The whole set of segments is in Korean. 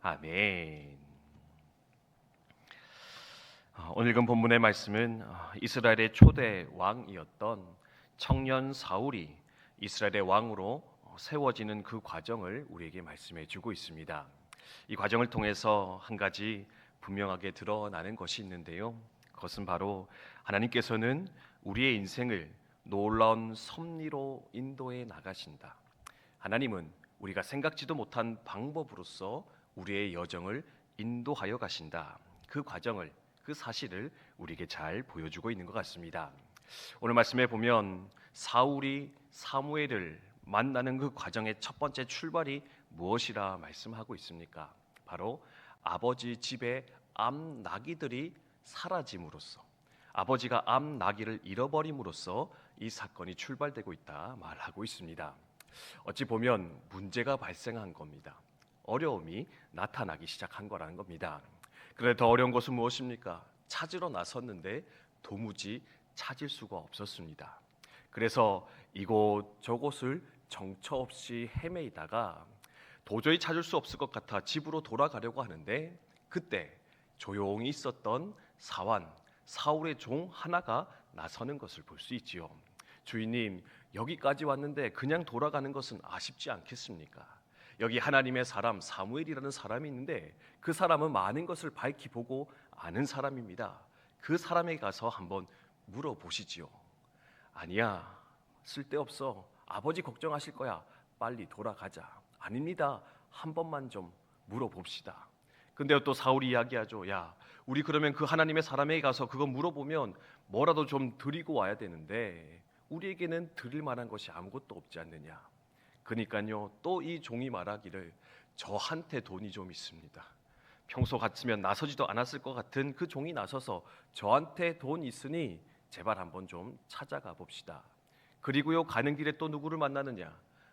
아멘. 오늘 읽은 본문의 말씀은 이스라엘의 초대 왕이었던 청년 사울이 이스라엘의 왕으로 세워지는 그 과정을 우리에게 말씀해 주고 있습니다. 이 과정을 통해서 한 가지 분명하게 드러나는 것이 있는데요. 그것은 바로 하나님께서는 우리의 인생을 놀라운 섭리로 인도해 나가신다. 하나님은 우리가 생각지도 못한 방법으로서 우리의 여정을 인도하여 가신다. 그 과정을, 그 사실을 우리에게 잘 보여주고 있는 것 같습니다. 오늘 말씀에 보면 사울이 사무엘을 만나는 그 과정의 첫 번째 출발이 무엇이라 말씀하고 있습니까? 바로 아버지 집에 암나귀들이 사라짐으로써, 아버지가 암나귀를 잃어버림으로써 이 사건이 출발되고 있다 말하고 있습니다. 어찌 보면 문제가 발생한 겁니다. 어려움이 나타나기 시작한 거라는 겁니다. 그런데 더 어려운 것은 무엇입니까? 찾으러 나섰는데 도무지 찾을 수가 없었습니다. 그래서 이곳 저곳을 정처 없이 헤매이다가 도저히 찾을 수 없을 것 같아 집으로 돌아가려고 하는데, 그때 조용히 있었던 사울의 종 하나가 나서는 것을 볼 수 있지요. 주인님, 여기까지 왔는데 그냥 돌아가는 것은 아쉽지 않겠습니까? 여기 하나님의 사람 사무엘이라는 사람이 있는데 그 사람은 많은 것을 밝히 보고 아는 사람입니다. 그 사람에게 가서 한번 물어보시지요. 아니야, 쓸데없어. 아버지 걱정하실 거야. 빨리 돌아가자. 아닙니다. 한 번만 좀 물어봅시다. 근데 또 사울이 이야기하죠. 야, 우리 그러면 그 하나님의 사람에게 가서 그거 물어보면 뭐라도 좀 드리고 와야 되는데 우리에게는 드릴 만한 것이 아무것도 없지 않느냐. 그러니까요, 또 이 종이 말하기를 저한테 돈이 좀 있습니다. 평소 같으면 나서지도 않았을 것 같은 그 종이 나서서 저한테 돈 있으니 제발 한번 좀 찾아가 봅시다. 그리고요, 가는 길에 또 누구를 만나느냐?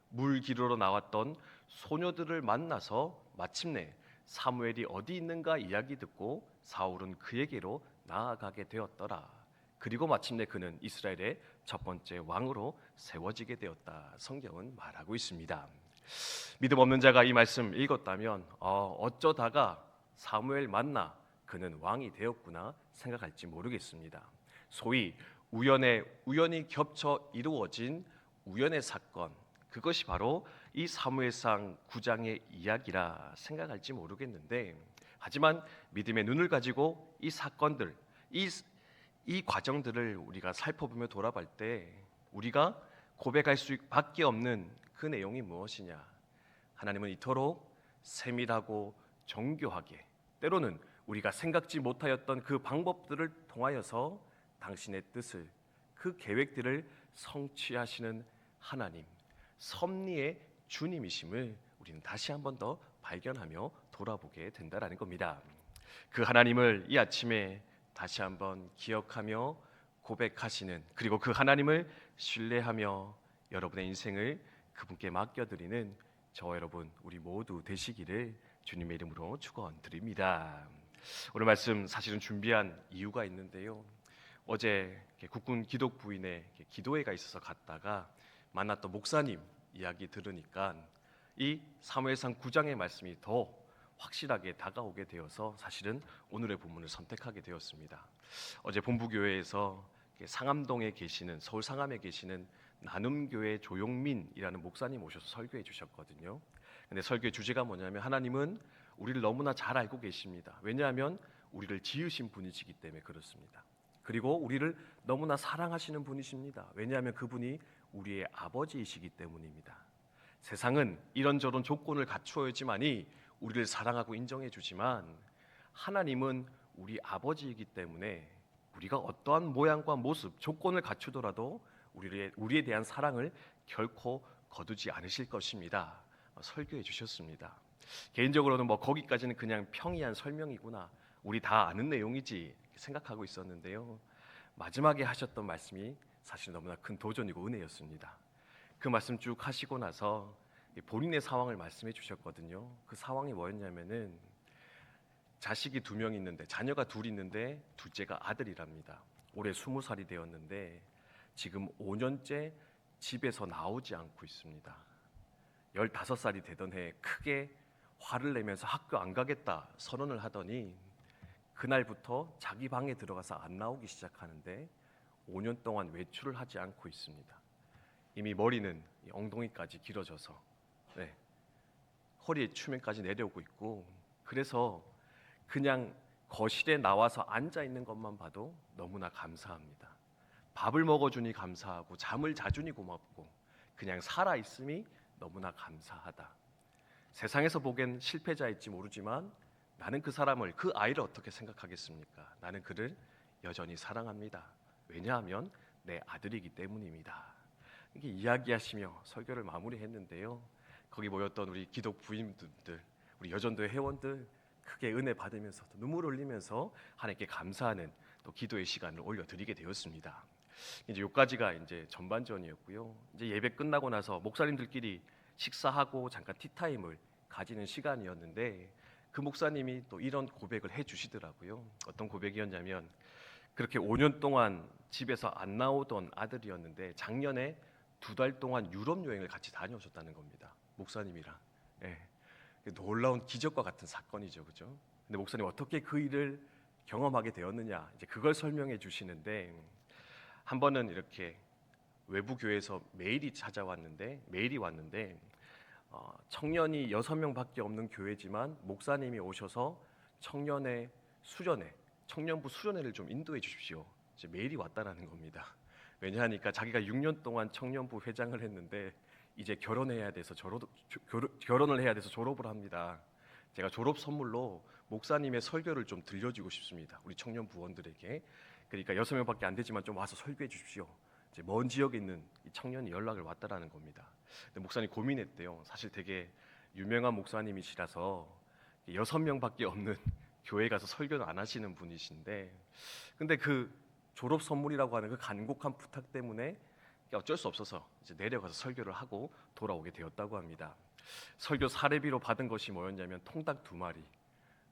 물 기르러 나왔던 소녀들을 만나서 마침내 사무엘이 어디 있는가 이야기 듣고 사울은 그에게로 나아가게 되었더라. 그리고 마침내 그는 이스라엘의 첫 번째 왕으로 세워지게 되었다. 성경은 말하고 있습니다. 믿음 없는 자가 이 말씀 읽었다면 어쩌다가 사무엘 만나 그는 왕이 되었구나 생각할지 모르겠습니다. 소위 우연히 겹쳐 이루어진 우연의 사건, 그것이 바로 이 사무엘상 9장의 이야기라 생각할지 모르겠는데, 하지만 믿음의 눈을 가지고 이 사건들, 이 과정들을 우리가 살펴보며 돌아볼 때 우리가 고백할 수밖에 없는 그 내용이 무엇이냐? 하나님은 이토록 세밀하고 정교하게, 때로는 우리가 생각지 못하였던 그 방법들을 통하여서 당신의 뜻을, 그 계획들을 성취하시는 하나님, 섭리의 주님이심을 우리는 다시 한 번 더 발견하며 돌아보게 된다라는 겁니다. 그 하나님을 이 아침에 다시 한번 기억하며 고백하시는, 그리고 그 하나님을 신뢰하며 여러분의 인생을 그분께 맡겨드리는 저와 여러분 우리 모두 되시기를 주님의 이름으로 축원드립니다. 오늘 말씀 사실은 준비한 이유가 있는데요. 어제 국군 기독 부인의 기도회가 있어서 갔다가 만났던 목사님 이야기 들으니까 이 사무엘상 9장의 말씀이 더 확실하게 다가오게 되어서 사실은 오늘의 본문을 선택하게 되었습니다. 어제 본부교회에서 상암동에 계시는, 서울 상암에 계시는 나눔교회 조용민이라는 목사님 오셔서 설교해 주셨거든요. 근데 설교의 주제가 뭐냐면 하나님은 우리를 너무나 잘 알고 계십니다. 왜냐하면 우리를 지으신 분이시기 때문에 그렇습니다. 그리고 우리를 너무나 사랑하시는 분이십니다. 왜냐하면 그분이 우리의 아버지이시기 때문입니다. 세상은 이런저런 조건을 갖추어야지만이 우리를 사랑하고 인정해 주지만 하나님은 우리 아버지이기 때문에 우리가 어떠한 모양과 모습, 조건을 갖추더라도 우리에 대한 사랑을 결코 거두지 않으실 것입니다. 설교해 주셨습니다. 개인적으로는 거기까지는 그냥 평이한 설명이구나, 우리 다 아는 내용이지 생각하고 있었는데요. 마지막에 하셨던 말씀이 사실 너무나 큰 도전이고 은혜였습니다. 그 말씀 쭉 하시고 나서 본인의 상황을 말씀해 주셨거든요. 그 상황이 뭐였냐면은 자식이 2명 있는데, 자녀가 2 있는데 둘째가 아들이랍니다. 올해 20살이 되었는데 지금 5년째 집에서 나오지 않고 있습니다. 15살이 되던 해에 크게 화를 내면서 학교 안 가겠다 선언을 하더니 그날부터 자기 방에 들어가서 안 나오기 시작하는데 5년 동안 외출을 하지 않고 있습니다. 이미 머리는 엉덩이까지 길어져서 네, 허리에 추면까지 내려오고 있고, 그래서 그냥 거실에 나와서 앉아 있는 것만 봐도 너무나 감사합니다. 밥을 먹어주니 감사하고 잠을 자주니 고맙고 그냥 살아 있음이 너무나 감사하다. 세상에서 보기엔 실패자일지 모르지만 나는 그 사람을, 그 아이를 어떻게 생각하겠습니까? 나는 그를 여전히 사랑합니다. 왜냐하면 내 아들이기 때문입니다. 이렇게 이야기하시며 설교를 마무리했는데요. 거기 모였던 우리 기독 부인분들, 우리 여전도의 회원들 크게 은혜 받으면서 또 눈물 흘리면서 하나님께 감사하는 또 기도의 시간을 올려드리게 되었습니다. 이제 요까지가 이제 전반전이었고요. 이제 예배 끝나고 나서 목사님들끼리 식사하고 잠깐 티타임을 가지는 시간이었는데 그 목사님이 또 이런 고백을 해주시더라고요. 어떤 고백이었냐면 그렇게 5년 동안 집에서 안 나오던 아들이었는데 작년에 2달 동안 유럽 여행을 같이 다녀오셨다는 겁니다. 목사님이랑. 예. 놀라운 기적과 같은 사건이죠, 그죠? 근데 목사님 어떻게 그 일을 경험하게 되었느냐, 이제 그걸 설명해 주시는데 한 번은 이렇게 외부 교회에서 메일이 왔는데 청년이 6명밖에 없는 교회지만 목사님이 오셔서 청년부 수련회를 좀 인도해 주십시오. 이제 메일이 왔다라는 겁니다. 왜냐하니까 자기가 6년 동안 청년부 회장을 했는데 이제 결혼을 해야 돼서 졸업을 합니다. 제가 졸업 선물로 목사님의 설교를 좀 들려주고 싶습니다. 우리 청년 부원들에게. 그러니까 6명밖에 안 되지만 좀 와서 설교해 주십시오. 이제 먼 지역에 있는 이 청년이 연락을 왔다라는 겁니다. 근데 목사님 고민했대요. 사실 되게 유명한 목사님이시라서 6명밖에 없는 교회 가서 설교는 안 하시는 분이신데, 근데 그 졸업 선물이라고 하는 그 간곡한 부탁 때문에 어쩔 수 없어서 이제 내려가서 설교를 하고 돌아오게 되었다고 합니다. 설교 사례비로 받은 것이 뭐였냐면 통닭 2마리.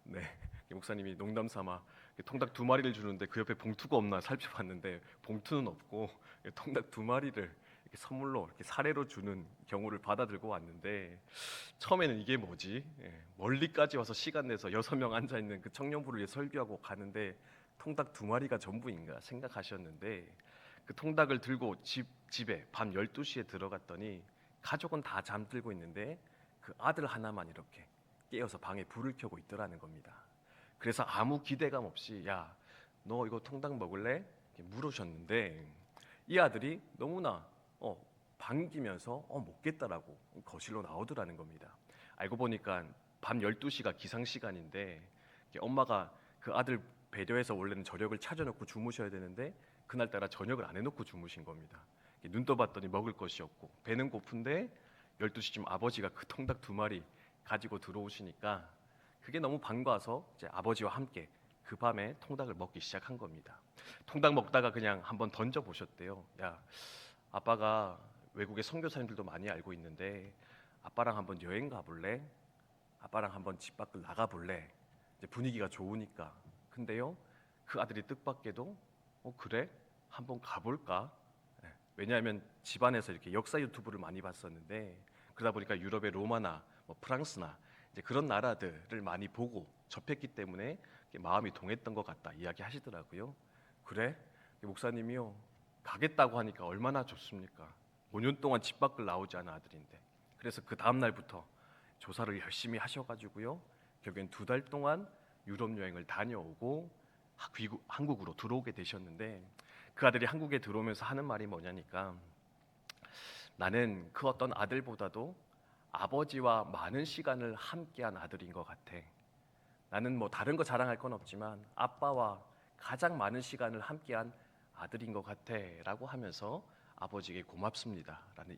네, 목사님이 농담 삼아 통닭 2마리를 주는데 그 옆에 봉투가 없나 살펴봤는데 봉투는 없고 통닭 2마리를 이렇게 선물로 이렇게 사례로 주는 경우를 받아들고 왔는데 처음에는 이게 뭐지? 멀리까지 와서 시간 내서 6명 앉아 있는 그 청년부를 위해 설교하고 가는데 통닭 2마리가 전부인가 생각하셨는데 그 통닭을 들고 집에 밤 12시에 들어갔더니 가족은 다 잠들고 있는데 그 아들 하나만 이렇게 깨어서 방에 불을 켜고 있더라는 겁니다. 그래서 아무 기대감 없이 야, 너 이거 통닭 먹을래? 이렇게 물으셨는데 이 아들이 너무나 반기면서 먹겠다라고 거실로 나오더라는 겁니다. 알고 보니까 밤 12시가 기상시간인데 엄마가 그 아들 배려해서 원래는 저녁을 차려놓고 주무셔야 되는데 그날따라 저녁을 안 해놓고 주무신 겁니다. 눈 떠봤더니 먹을 것이 없고 배는 고픈데 12시쯤 아버지가 그 통닭 2마리 가지고 들어오시니까 그게 너무 반가워서 이제 아버지와 함께 그 밤에 통닭을 먹기 시작한 겁니다. 통닭 먹다가 그냥 한번 던져 보셨대요. 야, 아빠가 외국의 선교사님들도 많이 알고 있는데 아빠랑 한번 여행 가볼래? 아빠랑 한번 집 밖을 나가볼래? 이제 분위기가 좋으니까. 근데요, 그 아들이 뜻밖에도 그래? 한번 가볼까? 왜냐하면 집안에서 이렇게 역사 유튜브를 많이 봤었는데 그러다 보니까 유럽의 로마나 프랑스나 이제 그런 나라들을 많이 보고 접했기 때문에 마음이 동했던 것 같다 이야기하시더라고요. 그래? 목사님이요, 가겠다고 하니까 얼마나 좋습니까? 5년 동안 집 밖을 나오지 않은 아들인데. 그래서 그 다음 날부터 조사를 열심히 하셔가지고요, 결국엔 2달 동안 유럽 여행을 다녀오고 한국으로 들어오게 되셨는데 그 아들이 한국에 들어오면서 하는 말이 뭐냐니까 나는 그 어떤 아들보다도 아버지와 많은 시간을 함께한 아들인 것 같아. 나는 뭐 다른 거 자랑할 건 없지만 아빠와 가장 많은 시간을 함께한 아들인 것 같아 라고 하면서 아버지에게 고맙습니다 라는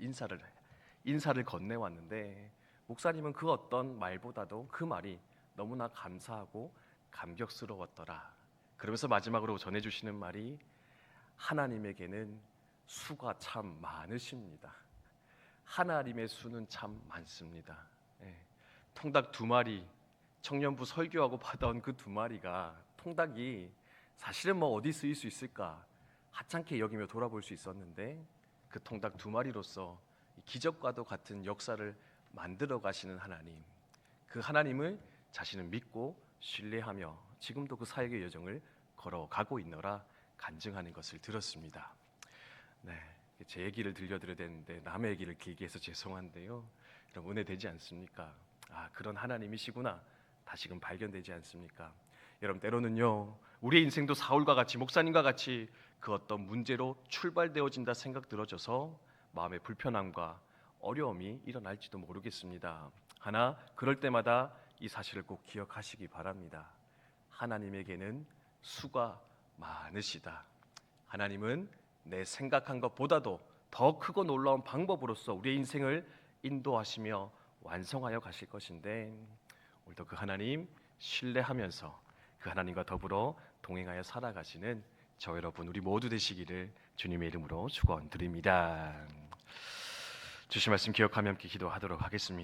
인사를 건네왔는데 목사님은 그 어떤 말보다도 그 말이 너무나 감사하고 감격스러웠더라. 그러면서 마지막으로 전해주시는 말이 하나님에게는 수가 참 많으십니다. 하나님의 수는 참 많습니다. 통닭 2마리, 청년부 설교하고 받아온 그 2마리가 통닭이 사실은 뭐 어디 쓰일 수 있을까 하찮게 여기며 돌아볼 수 있었는데 그 통닭 2마리로서 기적과도 같은 역사를 만들어 가시는 하나님, 그 하나님을 자신은 믿고 신뢰하며 지금도 그 사역의 여정을 걸어가고 있노라 간증하는 것을 들었습니다. 네, 제 얘기를 들려드려야 되는데 남의 얘기를 길게 해서 죄송한데요. 여러분 은혜 되지 않습니까? 그런 하나님이시구나 다시금 발견되지 않습니까? 여러분 때로는요 우리의 인생도 사울과 같이 목사님과 같이 그 어떤 문제로 출발되어진다 생각 들어져서 마음의 불편함과 어려움이 일어날지도 모르겠습니다. 하나 그럴 때마다 이 사실을 꼭 기억하시기 바랍니다. 하나님에게는 수가 많으시다. 하나님은 내 생각한 것보다도 더 크고 놀라운 방법으로서 우리의 인생을 인도하시며 완성하여 가실 것인데 오늘도 그 하나님 신뢰하면서 그 하나님과 더불어 동행하여 살아가시는 저 여러분 우리 모두 되시기를 주님의 이름으로 축원드립니다. 주신 말씀 기억하며 함께 기도하도록 하겠습니다.